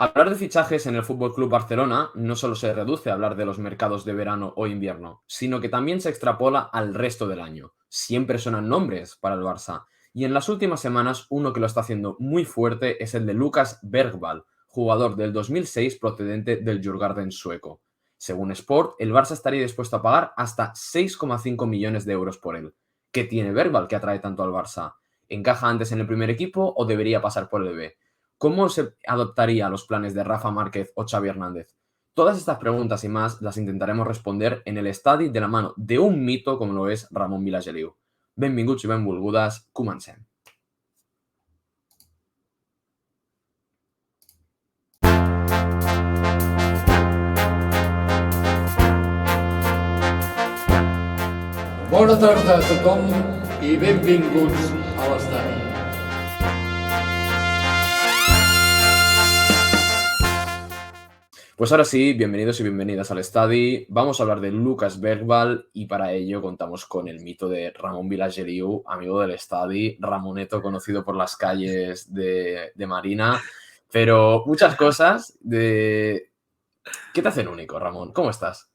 Hablar de fichajes en el Fútbol Club Barcelona no solo se reduce a hablar de los mercados de verano o invierno, sino que también se extrapola al resto del año. Siempre suenan nombres para el Barça. Y en las últimas semanas, uno que lo está haciendo muy fuerte es el de Lucas Bergvall, jugador del 2006 procedente del Djurgården sueco. Según Sport, el Barça estaría dispuesto a pagar hasta 6,5 millones de euros por él. ¿Qué tiene Bergvall que atrae tanto al Barça? ¿Encaja antes en el primer equipo o debería pasar por el B? ¿Cómo se adoptaría a los planes de Rafa Márquez o Xavi Hernández? Todas estas preguntas y más las intentaremos responder en el estadi de la mano de un mito como lo es Ramon Vilageliu. Benvinguts i benvolgudes, comencem. Bona tarda a tothom i benvinguts a l'estadi. Pues ahora sí, bienvenidos y bienvenidas al Estadi. Vamos a hablar de Lucas Bergvall y para ello contamos con el mito de Ramon Vilageliu, amigo del Estadi, Ramoneto conocido por las calles de Marina, pero muchas cosas de... ¿Qué te hacen único, Ramón? ¿Cómo estás?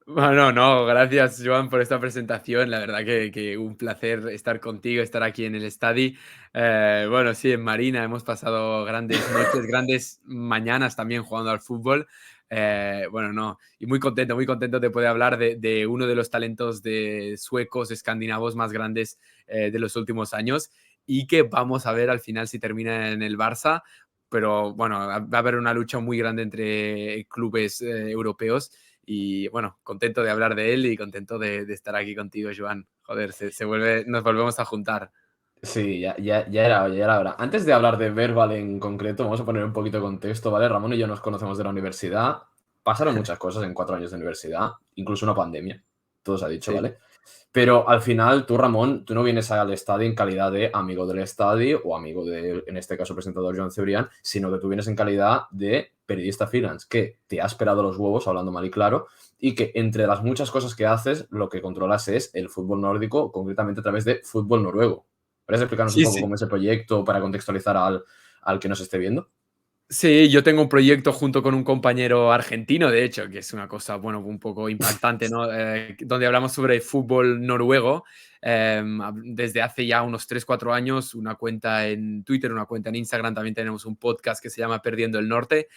Bueno, no, gracias Joan por esta presentación. La verdad que un placer estar contigo, estar aquí en el Estadi. Bueno, sí, en Marina hemos pasado grandes noches, grandes mañanas también jugando al fútbol. Bueno, no, y muy contento de poder hablar de uno de los talentos de suecos, escandinavos más grandes de los últimos años y que vamos a ver al final si termina en el Barça. Pero bueno, va a haber una lucha muy grande entre clubes europeos. Y bueno, contento de hablar de él y contento de estar aquí contigo, Joan. Joder, nos volvemos a juntar. Sí, ya era hora. Antes de hablar de Verbal en concreto, vamos a poner un poquito de contexto, ¿vale? Ramón y yo nos conocemos de la universidad. Pasaron muchas cosas en 4 años de universidad, incluso una pandemia, todo se ha dicho, Sí, ¿vale? Pero al final, tú, Ramón, tú no vienes al estadio en calidad de amigo del estadio o amigo de, en este caso, presentador Joan Cebrián, sino que tú vienes en calidad de periodista freelance, que te ha esperado los huevos, hablando mal y claro, y que entre las muchas cosas que haces, lo que controlas es el fútbol nórdico, concretamente a través de fútbol noruego. ¿Puedes explicarnos un sí, poco sí. cómo es el proyecto para contextualizar al que nos esté viendo? Sí, yo tengo un proyecto junto con un compañero argentino, de hecho, que es una cosa, bueno, un poco impactante, ¿no? Donde hablamos sobre fútbol noruego. Desde hace ya unos 3 4 años, una cuenta en Twitter, una cuenta en Instagram, también tenemos un podcast que se llama Perdiendo el Norte.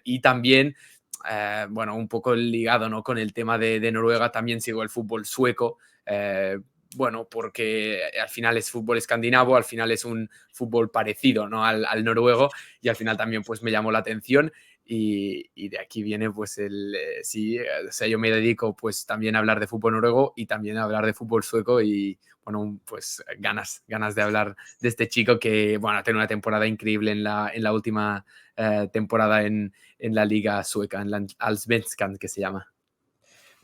Y también, bueno, un poco ligado, ¿no? Con el tema de Noruega, también sigo el fútbol sueco. eh, bueno, porque al final es fútbol escandinavo, al final es un fútbol parecido, ¿no? al noruego, y al final también pues me llamó la atención y de aquí viene pues sí, o sea, yo me dedico pues también a hablar de fútbol noruego y también a hablar de fútbol sueco y bueno, pues ganas de hablar de este chico que, bueno, tiene una temporada increíble en la última temporada en la liga sueca, en la Allsvenskan que se llama.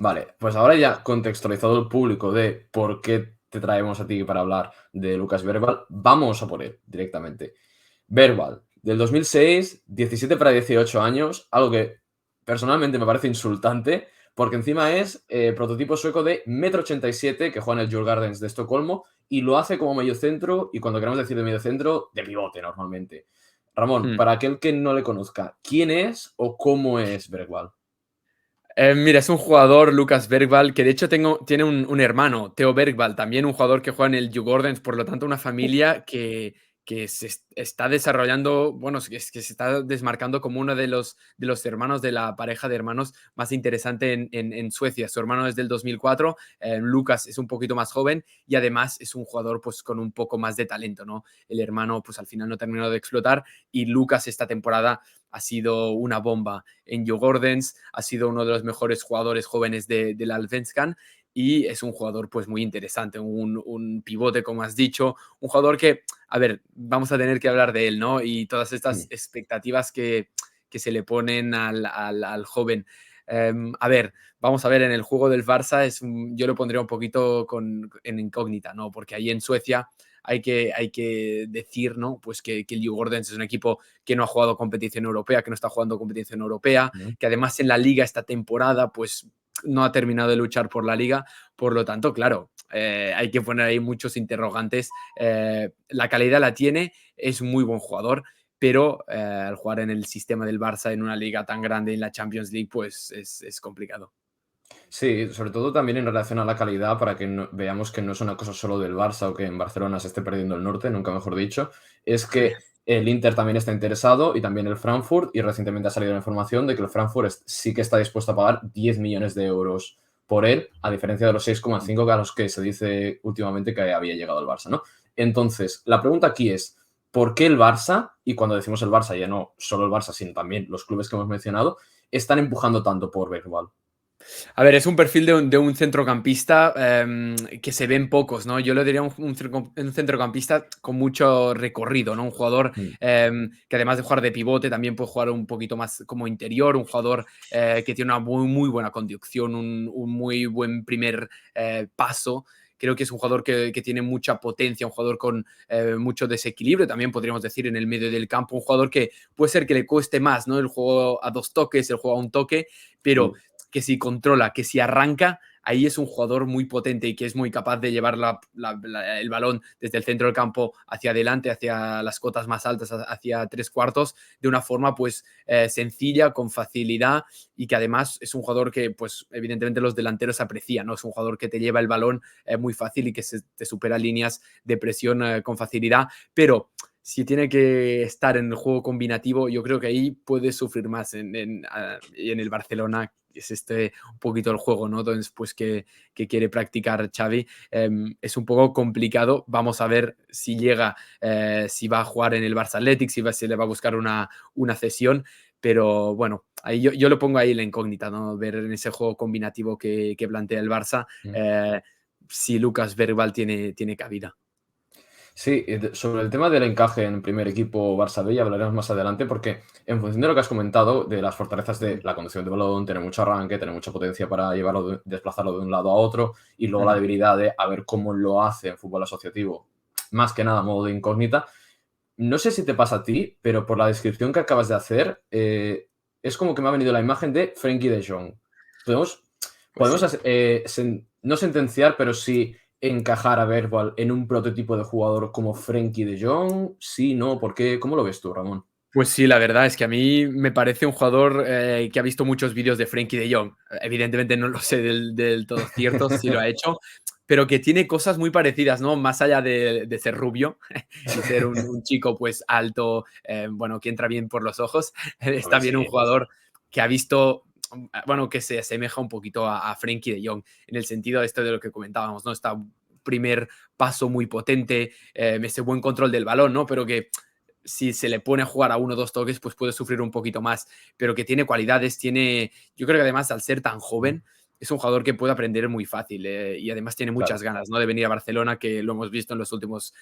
Vale, pues ahora ya contextualizado el público de por qué te traemos a ti para hablar de Lucas Verbal, vamos a por él directamente. Verbal, del 2006, 17 para 18 años, algo que personalmente me parece insultante, porque encima es prototipo sueco de 1,87 m que juega en el Djurgården de Estocolmo y lo hace como mediocentro y cuando queremos decir de mediocentro, de pivote normalmente. Ramón, Hmm. para aquel que no le conozca, ¿quién es o cómo es Bergvall? Mira, es un jugador, Lucas Bergvall, que de hecho tiene un hermano, Theo Bergvall, también un jugador que juega en el Djurgården, por lo tanto una familia que está desarrollando, bueno, que se está desmarcando como uno de los hermanos de la pareja de hermanos más interesante en Suecia. Su hermano es del 2004, Lucas es un poquito más joven y además es un jugador pues con un poco más de talento, ¿no? El hermano pues al final no terminó de explotar y Lucas esta temporada ha sido una bomba en Djurgårdens, ha sido uno de los mejores jugadores jóvenes del Allsvenskan y es un jugador pues muy interesante, un pivote como has dicho, un jugador que, a ver, vamos a tener que hablar de él, ¿no? Y todas estas expectativas que se le ponen al joven. A ver, vamos a ver, en el juego del Barça yo lo pondría un poquito en incógnita, ¿no? Porque ahí en Suecia hay que decir, ¿no? Pues que el Djurgårdens es un equipo que no ha jugado competición europea, que no está jugando competición europea, que además en la liga esta temporada pues no ha terminado de luchar por la liga, por lo tanto, claro, hay que poner ahí muchos interrogantes. La calidad la tiene, es muy buen jugador, pero al jugar en el sistema del Barça en una liga tan grande, en la Champions League, pues es complicado. Sí, sobre todo también en relación a la calidad, para que veamos que no es una cosa solo del Barça o que en Barcelona se esté perdiendo el norte, nunca mejor dicho, es que el Inter también está interesado y también el Frankfurt, y recientemente ha salido la información de que el Frankfurt sí que está dispuesto a pagar 10 millones de euros por él, a diferencia de los 6,5 a los que se dice últimamente que había llegado el Barça, ¿no? Entonces, la pregunta aquí es, ¿por qué el Barça, y cuando decimos el Barça ya no solo el Barça, sino también los clubes que hemos mencionado, están empujando tanto por Bergwijn? A ver, es un perfil de un centrocampista que se ven pocos, ¿no? Yo le diría un centrocampista con mucho recorrido, ¿no? Un jugador Mm. que además de jugar de pivote también puede jugar un poquito más como interior, un jugador que tiene una muy buena conducción, un muy buen primer paso. Creo que es un jugador que tiene mucha potencia, un jugador con mucho desequilibrio, también podríamos decir en el medio del campo, un jugador que puede ser que le cueste más, ¿no? El juego a 2 toques, el juego a 1 toque, pero que si controla, que si arranca, ahí es un jugador muy potente y que es muy capaz de llevar el balón desde el centro del campo hacia adelante, hacia las cotas más altas, hacia 3/4, de una forma pues sencilla, con facilidad, y que además es un jugador que pues evidentemente los delanteros aprecian, ¿no? Es un jugador que te lleva el balón muy fácil y que te supera líneas de presión con facilidad, pero si tiene que estar en el juego combinativo, yo creo que ahí puede sufrir más en el Barcelona. Es un poquito el juego, ¿no? Entonces, pues que quiere practicar Xavi. Es un poco complicado. Vamos a ver si llega, si va a jugar en el Barça Athletic, si le va a buscar una cesión. Pero bueno, ahí yo lo pongo ahí la incógnita, ¿no? Ver en ese juego combinativo que plantea el Barça si Lucas Bergvall tiene cabida. Sí, sobre el tema del encaje en primer equipo Barça B ya hablaremos más adelante, porque en función de lo que has comentado, de las fortalezas de la conducción de balón, tener mucho arranque, tener mucha potencia para llevarlo, desplazarlo de un lado a otro, y luego la debilidad de a ver cómo lo hace en fútbol asociativo, más que nada a modo de incógnita. No sé si te pasa a ti, pero por la descripción que acabas de hacer, es como que me ha venido la imagen de Frenkie de Jong. Podemos, Pues sí. no sentenciar, pero sí encajar a Bergwijn en un prototipo de jugador como Frenkie de Jong. Sí, no, ¿por qué? ¿Cómo lo ves tú, Ramón? Pues sí, la verdad es que a mí me parece un jugador que ha visto muchos vídeos de Frenkie de Jong. Evidentemente no lo sé del todo cierto si lo ha hecho, pero que tiene cosas muy parecidas, ¿no? Más allá de ser rubio y ser un chico pues alto, bueno, que entra bien por los ojos, es Hombre, también un sí. jugador que ha visto, bueno, que se asemeja un poquito a Frenkie de Jong, en el sentido de esto de lo que comentábamos, ¿no? Está primer paso muy potente, ese buen control del balón, ¿no? Pero que si se le pone a jugar a 1 o 2 toques, pues puede sufrir un poquito más, pero que tiene cualidades, yo creo que además al ser tan joven, es un jugador que puede aprender muy fácil y además tiene muchas Claro. ganas, ¿no? De venir a Barcelona, que lo hemos visto en los últimos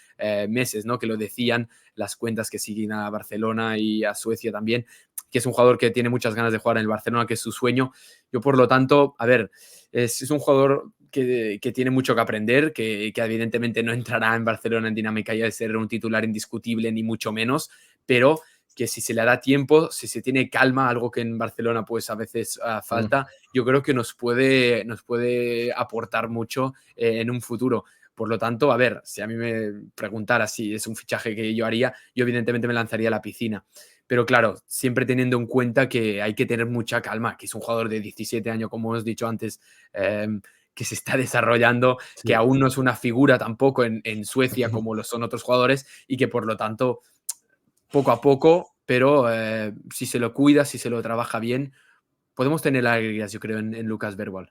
meses, ¿no? Que lo decían las cuentas que siguen a Barcelona y a Suecia también, que es un jugador que tiene muchas ganas de jugar en el Barcelona, que es su sueño. Yo, por lo tanto, a ver, es un jugador que tiene mucho que aprender, que evidentemente no entrará en Barcelona en dinámica ya de ser un titular indiscutible, ni mucho menos, pero que si se le da tiempo, si se tiene calma, algo que en Barcelona pues a veces falta, yo creo que nos puede aportar mucho en un futuro. Por lo tanto, a ver, si a mí me preguntara si es un fichaje que yo haría, yo evidentemente me lanzaría a la piscina. Pero claro, siempre teniendo en cuenta que hay que tener mucha calma, que es un jugador de 17 años, como hemos dicho antes, que se está desarrollando, que Sí. aún no es una figura tampoco en Suecia como lo son otros jugadores y que por lo tanto, poco a poco, pero si se lo cuida, si se lo trabaja bien, podemos tener alegrías, yo creo, en Lucas Bergwijn.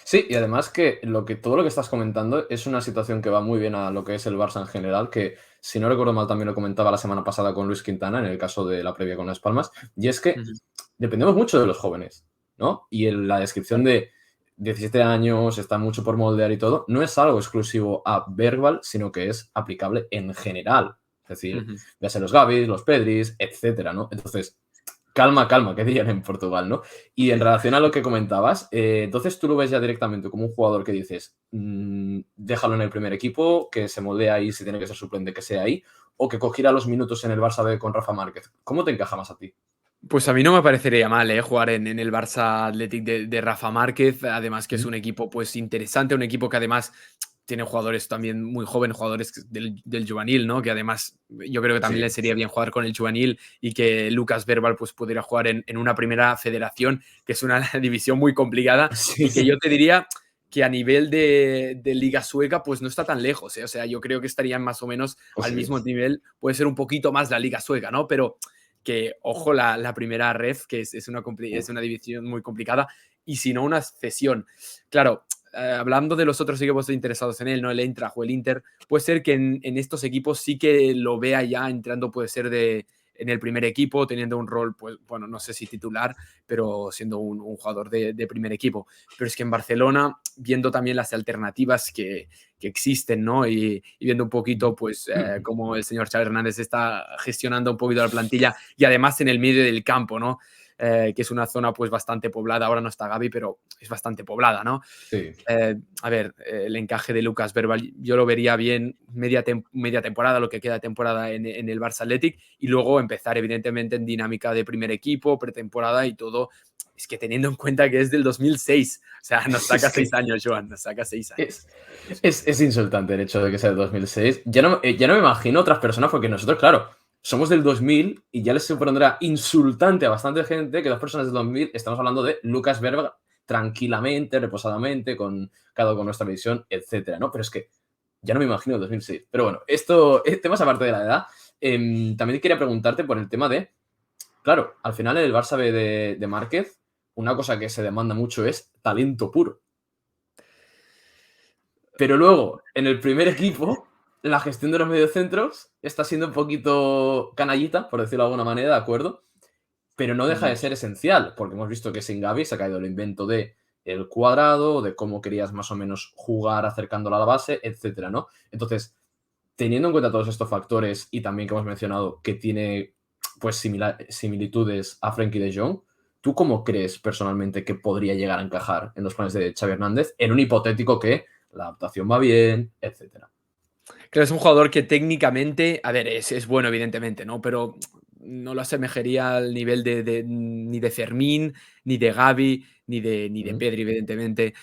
Sí, y además que todo lo que estás comentando es una situación que va muy bien a lo que es el Barça en general, que si no recuerdo mal también lo comentaba la semana pasada con Luis Quintana, en el caso de la previa con Las Palmas, y es que Ujú. dependemos mucho de los jóvenes, ¿no? Y en la descripción de 17 años, está mucho por moldear y todo, no es algo exclusivo a Bergwijn, sino que es aplicable en general. Es decir, Ujú. ya sea los Gavis, los Pedris, etcétera, ¿no? Entonces, calma, calma, que dirían en Portugal, ¿no? Y en relación a lo que comentabas, entonces tú lo ves ya directamente como un jugador que dices, déjalo en el primer equipo, que se moldee ahí, si tiene que ser suplente, que sea ahí, o que cogiera los minutos en el Barça B con Rafa Márquez. ¿Cómo te encaja más a ti? Pues a mí no me parecería mal jugar en el Barça Athletic de Rafa Márquez, además que es Ujú. un equipo pues interesante, un equipo que además tiene jugadores también muy jóvenes, jugadores del juvenil, ¿no? Que además yo creo que también Sí, le sería bien jugar con el juvenil y que Lucas Verbal pues pudiera jugar en una primera federación, que es una división muy complicada sí, y que sí. yo te diría que a nivel de Liga Sueca pues no está tan lejos, ¿eh? O sea, yo creo que estarían más o menos Pues al sí. mismo nivel, puede ser un poquito más la Liga Sueca, ¿no? Pero que, ojo, la primera ref, que es Uf. una división muy complicada, y si no, una cesión. Claro, hablando de los otros equipos interesados en él, ¿no? El Eintracht o el Inter, puede ser que en estos equipos sí que lo vea ya entrando, puede ser en el primer equipo, teniendo un rol, pues bueno, no sé si titular, pero siendo un jugador de primer equipo. Pero es que en Barcelona, viendo también las alternativas que existen, ¿no? Y viendo un poquito, pues, cómo el señor Xavi Hernández está gestionando un poquito la plantilla y además en el medio del campo, ¿no? Que es una zona pues bastante poblada. Ahora no está Gavi, pero es bastante poblada, ¿no? Sí. A ver, el encaje de Lucas Verbal, yo lo vería bien media temporada, lo que queda de temporada en el Barça Athletic, y luego empezar, evidentemente, en dinámica de primer equipo, pretemporada y todo. Es que teniendo en cuenta que es del 2006, o sea, nos saca Es 6 que años, Joan, nos saca 6 es, años. es insultante el hecho de que sea de 2006. Ya no me imagino otras personas, porque nosotros, claro, somos del 2000 y ya les supondrá insultante a bastante gente que 2 personas del 2000 estamos hablando de Lucas Berga tranquilamente, reposadamente, con cada uno con nuestra visión, etcétera, ¿no? Pero es que ya no me imagino el 2006. Pero bueno, esto, temas aparte de la edad, también quería preguntarte por el tema de, claro, al final en el Barça B de Márquez, una cosa que se demanda mucho es talento puro. Pero luego, en el primer equipo, la gestión de los mediocentros está siendo un poquito canallita, por decirlo de alguna manera, ¿de acuerdo? Pero no deja de ser esencial, porque hemos visto que sin Gavi se ha caído el invento de el cuadrado, de cómo querías más o menos jugar acercándola a la base, etcétera, ¿no? Entonces, teniendo en cuenta todos estos factores y también que hemos mencionado que tiene pues similitudes a Frenkie de Jong, ¿tú cómo crees personalmente que podría llegar a encajar en los planes de Xavi Hernández en un hipotético que la adaptación va bien, etcétera? Creo que es un jugador que técnicamente, a ver, es bueno, evidentemente, ¿no? Pero no lo asemejaría al nivel ni de Fermín, ni de Gavi, ni de Ujú. Pedri, evidentemente.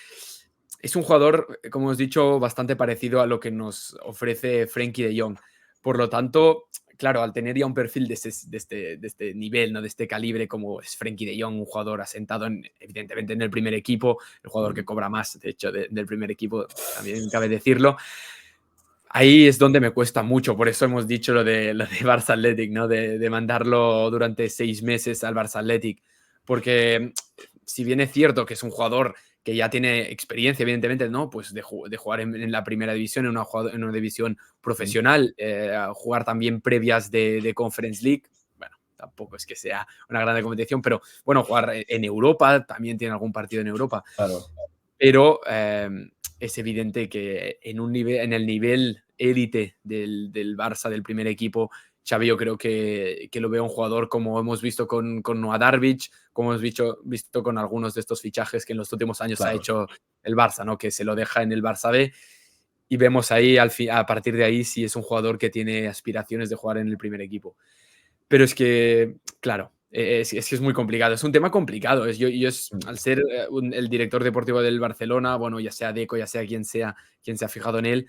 Es un jugador, como hemos dicho, bastante parecido a lo que nos ofrece Frenkie de Jong. Por lo tanto, claro, al tener ya un perfil de este nivel, ¿no? De este calibre, como es Frenkie de Jong, un jugador asentado, evidentemente, en el primer equipo, el jugador que cobra más, de hecho, del primer equipo, también cabe decirlo. Ahí es donde me cuesta mucho, por eso hemos dicho lo de Barça Athletic, ¿no? De mandarlo durante 6 meses al Barça Athletic, porque si bien es cierto que es un jugador que ya tiene experiencia, evidentemente, ¿no? Pues de jugar en la primera división, en una división profesional, jugar también previas de Conference League, bueno, tampoco es que sea una gran competición, pero bueno, jugar en Europa, también tiene algún partido en Europa, Claro. pero es evidente que en el nivel élite del Barça, del primer equipo, Xavi yo creo que lo veo un jugador como hemos visto con Noah Darvic, como hemos visto con algunos de estos fichajes que en los últimos años ha Claro. hecho el Barça, ¿no? Que se lo deja en el Barça B y vemos ahí a partir de ahí si es un jugador que tiene aspiraciones de jugar en el primer equipo. Pero es que, claro, es que es muy complicado. Es un tema complicado. Al ser el director deportivo del Barcelona, bueno, ya sea Deco, ya sea quien se ha fijado en él,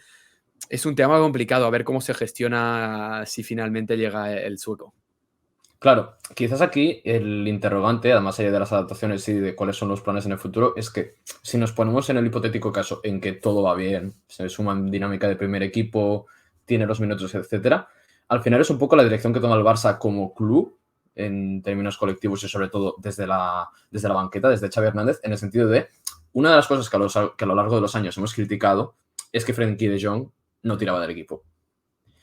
es un tema complicado. A ver cómo se gestiona si finalmente llega el sueco. Claro, quizás aquí el interrogante, además allá de las adaptaciones y de cuáles son los planes en el futuro, es que si nos ponemos en el hipotético caso en que todo va bien, se suma en dinámica de primer equipo, tiene los minutos, etcétera, al final es un poco la dirección que toma el Barça como club en términos colectivos y sobre todo desde la banqueta, desde Xavi Hernández, en el sentido de una de las cosas que a lo largo de los años hemos criticado es que Frenkie de Jong no tiraba del equipo.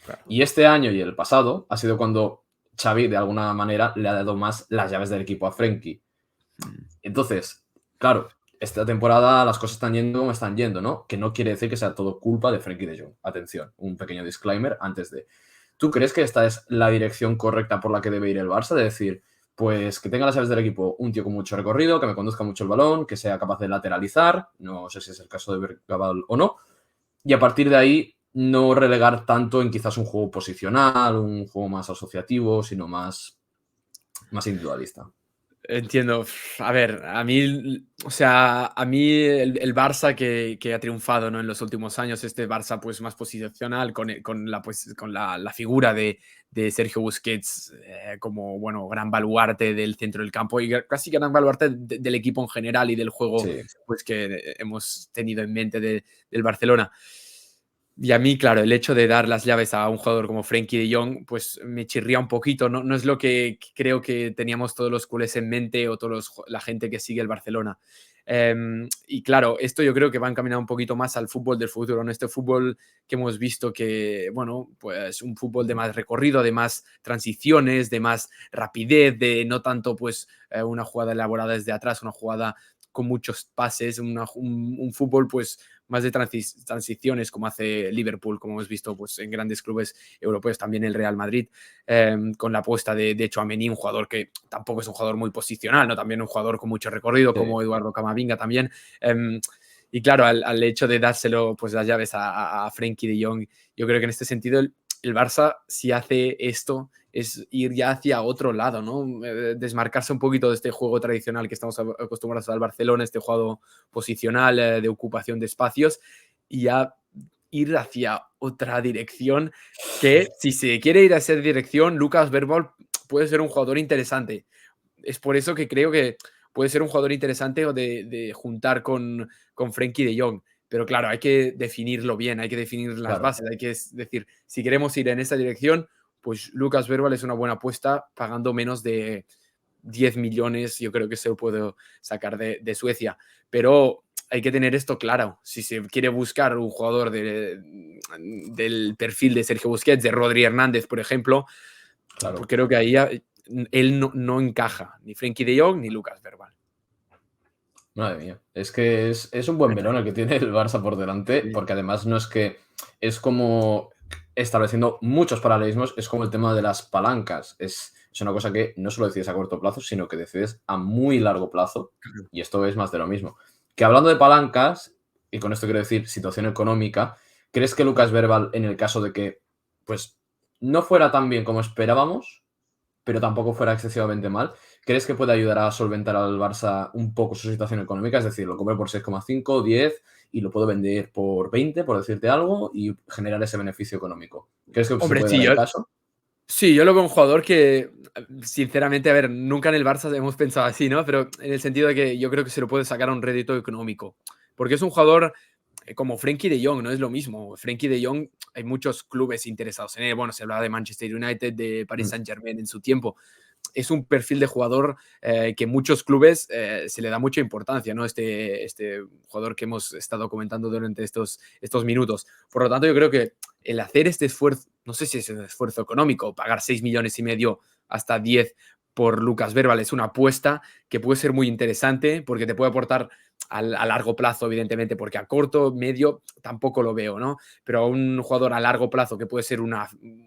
Claro. Y este año y el pasado ha sido cuando Xavi, de alguna manera, le ha dado más las llaves del equipo a Frenkie. Entonces, claro, esta temporada las cosas están yendo como están yendo, ¿no? Que no quiere decir que sea todo culpa de Frenkie de Jong. Atención, un pequeño disclaimer antes de... ¿Tú crees que esta es la dirección correcta por la que debe ir el Barça? De decir, pues que tenga las llaves del equipo un tío con mucho recorrido, que me conduzca mucho el balón, que sea capaz de lateralizar, no sé si es el caso de Bergabal o no, y a partir de ahí no relegar tanto en quizás un juego posicional, un juego más asociativo, sino más individualista. Entiendo. A ver, o sea, a mí el Barça que ha triunfado, ¿no? En los últimos años, este Barça pues más posicional con la figura de Sergio Busquets como, bueno, gran baluarte del centro del campo y casi gran baluarte del equipo en general y del juego Sí, pues que hemos tenido en mente del Barcelona. Y a mí, claro, el hecho de dar las llaves a un jugador como Frenkie de Jong, pues me chirría un poquito. No, no es lo que creo que teníamos todos los culés en mente o la gente que sigue el Barcelona. Y claro, esto yo creo que va encaminado un poquito más al fútbol del futuro, ¿no? Este fútbol que hemos visto que, bueno, pues un fútbol de más recorrido, de más transiciones, de más rapidez, de no tanto pues una jugada elaborada desde atrás, una jugada con muchos pases, un fútbol pues más de transiciones como hace Liverpool, como hemos visto pues, en grandes clubes europeos, también el Real Madrid, con la apuesta de Tchouaméni, un jugador que tampoco es un jugador muy posicional, ¿no? También un jugador con mucho recorrido, sí. como Eduardo Camavinga también. Y claro, al hecho de dárselo pues, las llaves a Frenkie de Jong, yo creo que en este sentido el Barça, si hace esto, es ir ya hacia otro lado, ¿no? Desmarcarse un poquito de este juego tradicional que estamos acostumbrados al Barcelona, este juego posicional, de ocupación de espacios, y ya ir hacia otra dirección que, si se quiere ir a esa dirección, Lucas Verbal puede ser un jugador interesante. Es por eso que creo que puede ser un jugador interesante o de juntar con Frenkie de Jong. Pero claro, hay que definirlo bien, hay que definir las Claro. bases, hay que decir, si queremos ir en esa dirección, pues Lucas Verbal es una buena apuesta pagando menos de 10 millones, yo creo que se lo puedo sacar de Suecia. Pero hay que tener esto claro. Si se quiere buscar un jugador del perfil de Sergio Busquets, de Rodri Hernández, por ejemplo, pues Claro. creo que ahí él no encaja, ni Frenkie de Jong ni Lucas Verbal. Madre mía. Es que es un buen melón el que tiene el Barça por delante, Sí, porque además no es que es como estableciendo muchos paralelismos, es como el tema de las palancas. Es una cosa que no solo decides a corto plazo, sino que decides a muy largo plazo, y esto es más de lo mismo. Que hablando de palancas, y con esto quiero decir situación económica, ¿crees que Lucas Verbal, en el caso de que pues no fuera tan bien como esperábamos, pero tampoco fuera excesivamente mal, ¿crees que puede ayudar a solventar al Barça un poco su situación económica? Es decir, lo compro por 6,5, 10 y lo puedo vender por 20, por decirte algo, y generar ese beneficio económico. ¿Crees que se hombre, puede dar el caso? sí, yo lo veo un jugador que, sinceramente, a ver, nunca en el Barça hemos pensado así, ¿no? Pero en el sentido de que yo creo que se lo puede sacar a un rédito económico. Porque es un jugador como Frenkie de Jong, no es lo mismo. Frenkie de Jong, hay muchos clubes interesados en él. Bueno, se hablaba de Manchester United, de Paris Mm, Saint-Germain en su tiempo. Es un perfil de jugador que muchos clubes se le da mucha importancia, ¿no? Este jugador que hemos estado comentando durante estos minutos. Por lo tanto, yo creo que el hacer este esfuerzo, no sé si es un esfuerzo económico, pagar 6 millones y medio hasta 10 por Lucas Verbal es una apuesta que puede ser muy interesante porque te puede aportar a largo plazo, evidentemente, porque a corto, medio, tampoco lo veo, ¿no? Pero un jugador a largo plazo que puede ser un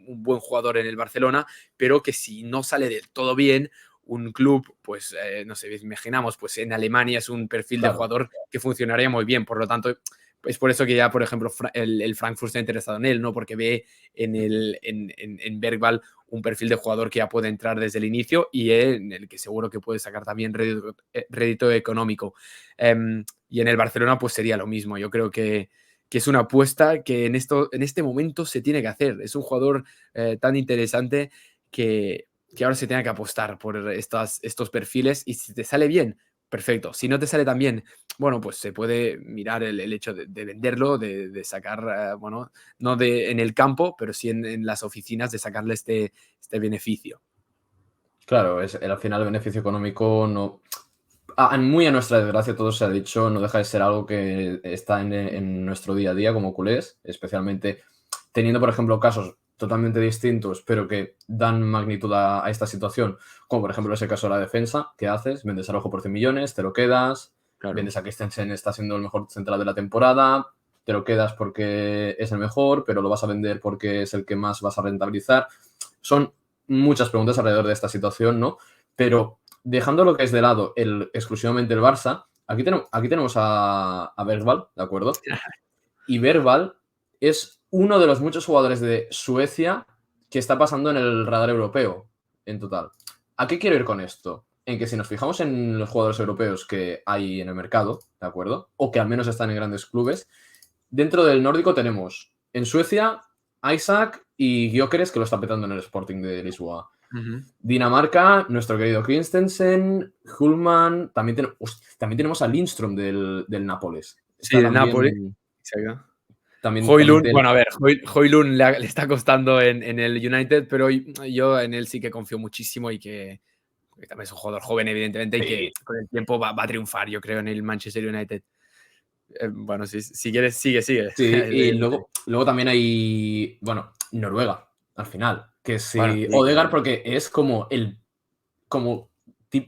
buen jugador en el Barcelona, pero que si no sale del todo bien, un club, pues, no sé, imaginamos, pues en Alemania es un perfil de claro, jugador que funcionaría muy bien, por lo tanto, es por eso que ya, por ejemplo, el Frankfurt está interesado en él, ¿no? Porque ve en Bergvall un perfil de jugador que ya puede entrar desde el inicio y en el que seguro que puede sacar también rédito económico. Y en el Barcelona pues sería lo mismo. Yo creo que es una apuesta que en este momento se tiene que hacer. Es un jugador tan interesante que ahora se tiene que apostar por estos perfiles y si te sale bien, perfecto. Si no te sale tan bien, bueno, pues se puede mirar el hecho de venderlo, de sacar, bueno, no en el campo, pero sí en las oficinas, de sacarle este beneficio. claro, al final el beneficio económico no... muy a nuestra desgracia, todo se ha dicho, no deja de ser algo que está en nuestro día a día como culés, especialmente teniendo, por ejemplo, casos totalmente distintos, pero que dan magnitud a esta situación, como por ejemplo ese caso de la defensa, ¿qué haces? Vendes a Araujo por 100 millones, te lo quedas, Claro. vendes a Christensen, está siendo el mejor central de la temporada, te lo quedas porque es el mejor, pero lo vas a vender porque es el que más vas a rentabilizar. Son muchas preguntas alrededor de esta situación, ¿no? Pero dejando lo que es de lado exclusivamente el Barça, aquí tenemos a Bergvall, ¿de acuerdo? Y Bergvall es uno de los muchos jugadores de Suecia que está pasando en el radar europeo, en total. ¿A qué quiero ir con esto? en que si nos fijamos en los jugadores europeos que hay en el mercado, ¿de acuerdo? O que al menos están en grandes clubes, dentro del nórdico tenemos en Suecia Isaac y Gyökeres, que lo está petando en el Sporting de Lisboa. Dinamarca, nuestro querido Christensen, Hullman, también tenemos a Lindström del Nápoles. Sí, del Nápoles. Exacto. También Højlund, bueno, a ver, Højlund le está costando en el United, pero yo en él sí que confío muchísimo y que también es un jugador joven, evidentemente, y que con el tiempo va a triunfar, yo creo, en el Manchester United. Bueno, si quieres, sigue. Sí, y luego también hay, bueno, Noruega, al final, que sí, bueno, Odegaard, porque es como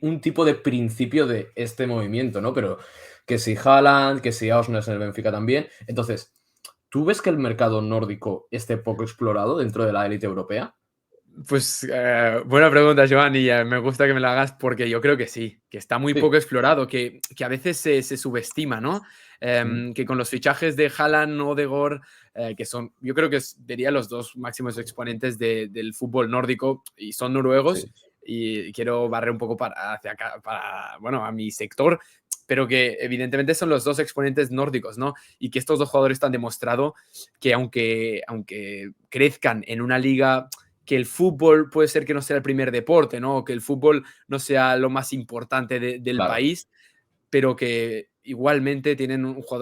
un tipo de principio de este movimiento, ¿no? Pero que si Haaland, que si Ausnes en el Benfica también. Entonces, ¿tú ves que el mercado nórdico esté poco explorado dentro de la élite europea? Pues buena pregunta, Joan, y me gusta que me la hagas porque yo creo que sí, que está muy poco explorado, que a veces se subestima, ¿no? Que con los fichajes de Haaland, Odegaard, que son, yo creo que serían los dos máximos exponentes del fútbol nórdico y son noruegos, y quiero barrer un poco hacia acá, bueno, a mi sector, pero que evidentemente son los dos exponentes nórdicos, ¿no? Y que estos dos jugadores han demostrado que aunque crezcan en una liga, que el fútbol puede ser que no sea el primer deporte, ¿no? O que el fútbol no sea lo más importante del país, pero que igualmente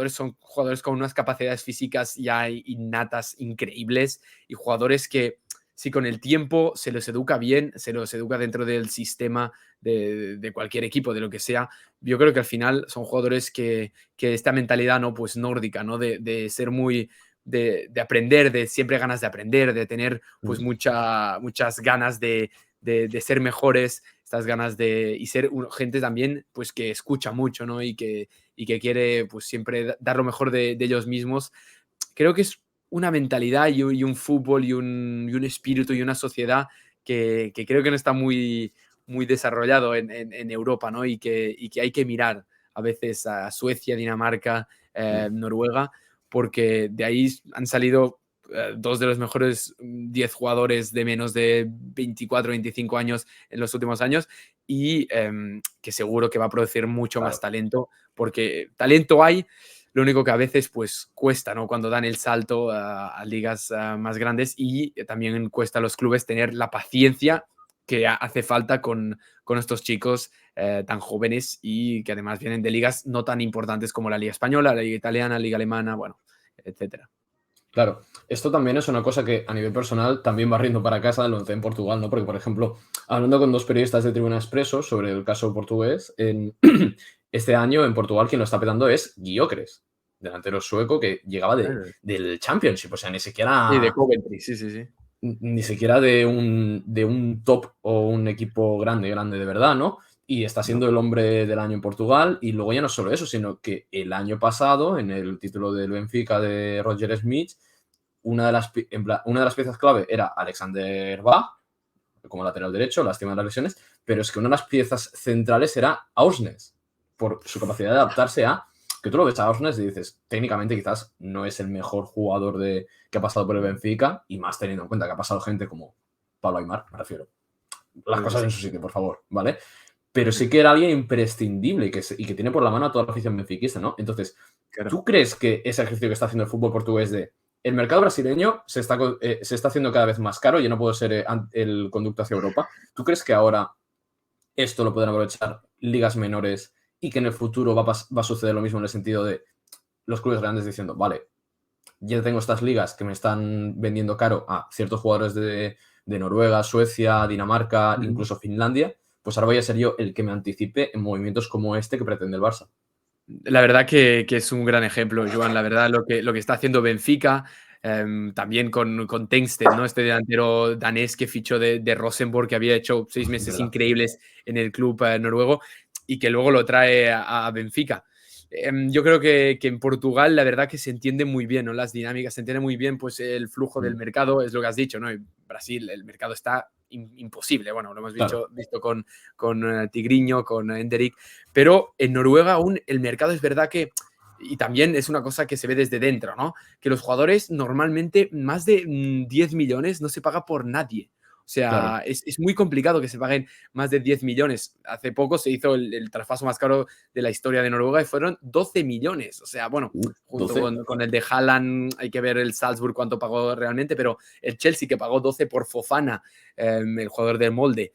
son jugadores con unas capacidades físicas ya innatas, increíbles, y jugadores que si con el tiempo se los educa bien, se los educa dentro del sistema de cualquier equipo, de lo que sea, yo creo que al final son jugadores que esta mentalidad, ¿no? Pues nórdica, ¿no? De ser muy... De aprender, de siempre ganas de aprender, de tener pues muchas ganas de ser mejores, estas ganas y ser gente también pues que escucha mucho, ¿no? Y que quiere pues siempre dar lo mejor de ellos mismos. Creo que es una mentalidad y un fútbol y un espíritu y una sociedad que creo que no está muy desarrollado en Europa, ¿no? Y que hay que mirar a veces a Suecia, Dinamarca, Noruega, porque de ahí han salido dos de los mejores 10 jugadores de menos de 24, 25 años en los últimos años, y que seguro que va a producir mucho más talento, porque talento hay, lo único que a veces pues cuesta, ¿no? Cuando dan el salto a ligas más grandes, y también cuesta a los clubes tener la paciencia que hace falta con estos chicos tan jóvenes y que además vienen de ligas no tan importantes como la Liga Española, la Liga Italiana, la Liga Alemana, bueno, etcétera. Claro, esto también es una cosa que a nivel personal también va riendo para casa de lo de en Portugal, ¿no? Porque, por ejemplo, hablando con dos periodistas de Tribuna Expreso sobre el caso portugués, este año en Portugal quien lo está petando es Gyökeres, delantero sueco que llegaba del Championship, o sea, ni siquiera... Sí, de Coventry, sí. Ni siquiera de un top o un equipo grande de verdad, ¿no? Y está siendo el hombre del año en Portugal. Y luego ya no solo eso, sino que el año pasado, en el título del Benfica de Roger Smith, una de las piezas clave era Alexander Ba, como lateral derecho, lástima de las lesiones, pero es que una de las piezas centrales era Ausnes, por su capacidad de adaptarse que tú lo ves a Ausnes y dices, técnicamente quizás no es el mejor jugador que ha pasado por el Benfica, y más teniendo en cuenta que ha pasado gente como Pablo Aimar, me refiero. Las cosas en su sitio, por favor, ¿vale? Pero sí que era alguien imprescindible y que tiene por la mano a toda la afición benfiquista, ¿no? Entonces, ¿tú crees que ese ejercicio que está haciendo el fútbol portugués de el mercado brasileño se está haciendo cada vez más caro, ya no puede ser el conducto hacia Europa? ¿Tú crees que ahora esto lo pueden aprovechar ligas menores y que en el futuro va a suceder lo mismo en el sentido de los clubes grandes diciendo, vale, ya tengo estas ligas que me están vendiendo caro a ciertos jugadores de Noruega, Suecia, Dinamarca, incluso Finlandia, pues ahora voy a ser yo el que me anticipe en movimientos como este que pretende el Barça? La verdad que es un gran ejemplo, Joan. La verdad, lo que está haciendo Benfica, también con Tengstedt, ¿no? Este delantero danés que fichó de Rosenborg, que había hecho 6 meses increíbles en el club noruego y que luego lo trae a Benfica. Yo creo que en Portugal la verdad que se entiende muy bien, ¿no? Las dinámicas, se entiende muy bien pues el flujo del mercado, es lo que has dicho, ¿no? En Brasil el mercado está imposible, bueno, lo hemos visto con Tigriño, con Enderick, pero en Noruega aún el mercado es verdad que, y también es una cosa que se ve desde dentro, ¿no? Que los jugadores normalmente más de 10 millones no se paga por nadie. O sea, Claro. es muy complicado que se paguen más de 10 millones. Hace poco se hizo el traspaso más caro de la historia de Noruega y fueron 12 millones. O sea, bueno, junto 12. con el de Haaland, hay que ver el Salzburg cuánto pagó realmente, pero el Chelsea que pagó 12 por Fofana, el jugador del Molde.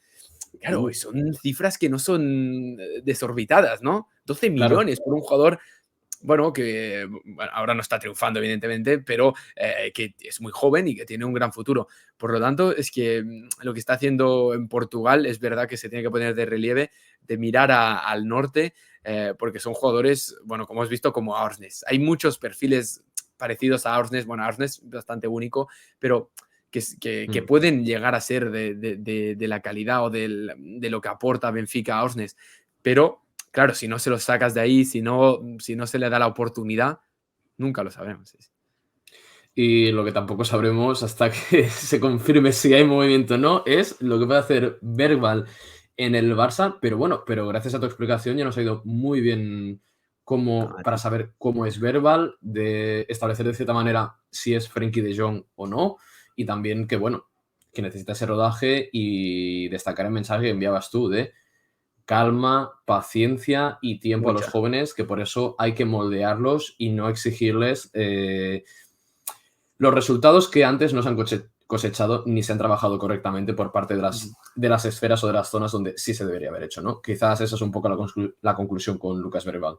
Claro, son cifras que no son desorbitadas, ¿no? 12 Claro. millones por un jugador, bueno, que bueno, ahora no está triunfando, evidentemente, pero que es muy joven y que tiene un gran futuro. Por lo tanto, es que lo que está haciendo en Portugal es verdad que se tiene que poner de relieve, de mirar al norte, porque son jugadores, bueno, como has visto, como Arsnes. Hay muchos perfiles parecidos a Arsnes, bueno, Arsnes es bastante único, pero que pueden llegar a ser de la calidad o de lo que aporta Benfica a Arsnes. Pero claro, si no se los sacas de ahí, si no se le da la oportunidad, nunca lo sabremos. Y lo que tampoco sabremos hasta que se confirme si hay movimiento o no es lo que puede hacer Bergvall en el Barça. Pero bueno, pero gracias a tu explicación ya nos ha ido muy bien para saber cómo es Bergvall, de establecer de cierta manera si es Frenkie de Jong o no. Y también que, bueno, que necesita ese rodaje y destacar el mensaje que enviabas tú de calma, paciencia y tiempo a los jóvenes, que por eso hay que moldearlos y no exigirles los resultados que antes no se han cosechado ni se han trabajado correctamente por parte de las esferas o de las zonas donde sí se debería haber hecho, ¿no? Quizás esa es un poco la conclusión con Lucas Bergvall.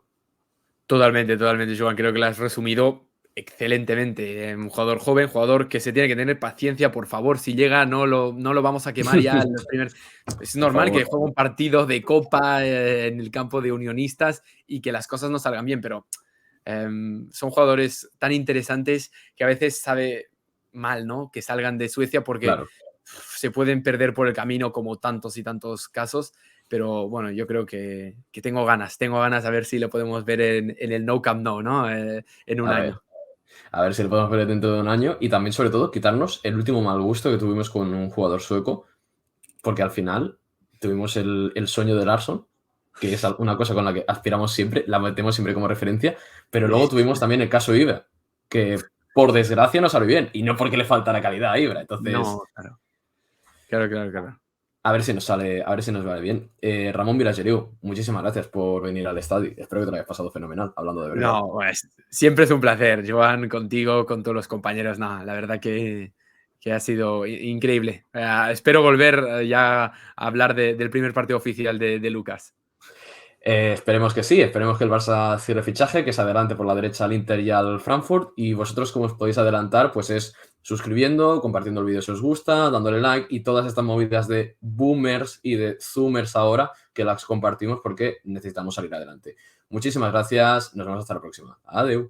Totalmente, Joan. Creo que lo has resumido excelentemente. Un jugador joven, jugador que se tiene que tener paciencia, por favor. Si llega, no lo vamos a quemar ya en los primeros. Es normal que juegue un partido de Copa en el campo de Unionistas y que las cosas no salgan bien, pero son jugadores tan interesantes que a veces sabe mal, ¿no? Que salgan de Suecia porque Claro. se pueden perder por el camino como tantos y tantos casos. Pero bueno, yo creo que tengo ganas a ver si lo podemos ver en el Nou Camp Nou, ¿no? En un año. A ver si lo podemos ver dentro de un año y también, sobre todo, quitarnos el último mal gusto que tuvimos con un jugador sueco, porque al final tuvimos el sueño de Larsson, que es una cosa con la que aspiramos siempre, la metemos siempre como referencia, pero luego tuvimos también el caso Ibra, que por desgracia no salió bien, y no porque le faltara calidad a Ibra. Entonces, no, claro. a ver si nos vale bien. Ramón Vilageriu, muchísimas gracias por venir al estadio. Espero que te lo hayas pasado fenomenal hablando de verdad. No, pues siempre es un placer, Joan, contigo, con todos los compañeros. Nada, la verdad que ha sido increíble. Espero volver ya a hablar del primer partido oficial de Lucas. Esperemos que sí, esperemos que el Barça cierre fichaje, que se adelante por la derecha al Inter y al Frankfurt, y vosotros como os podéis adelantar, pues es suscribiendo, compartiendo el vídeo si os gusta, dándole like y todas estas movidas de boomers y de zoomers ahora que las compartimos porque necesitamos salir adelante. Muchísimas gracias, nos vemos hasta la próxima. Adiós.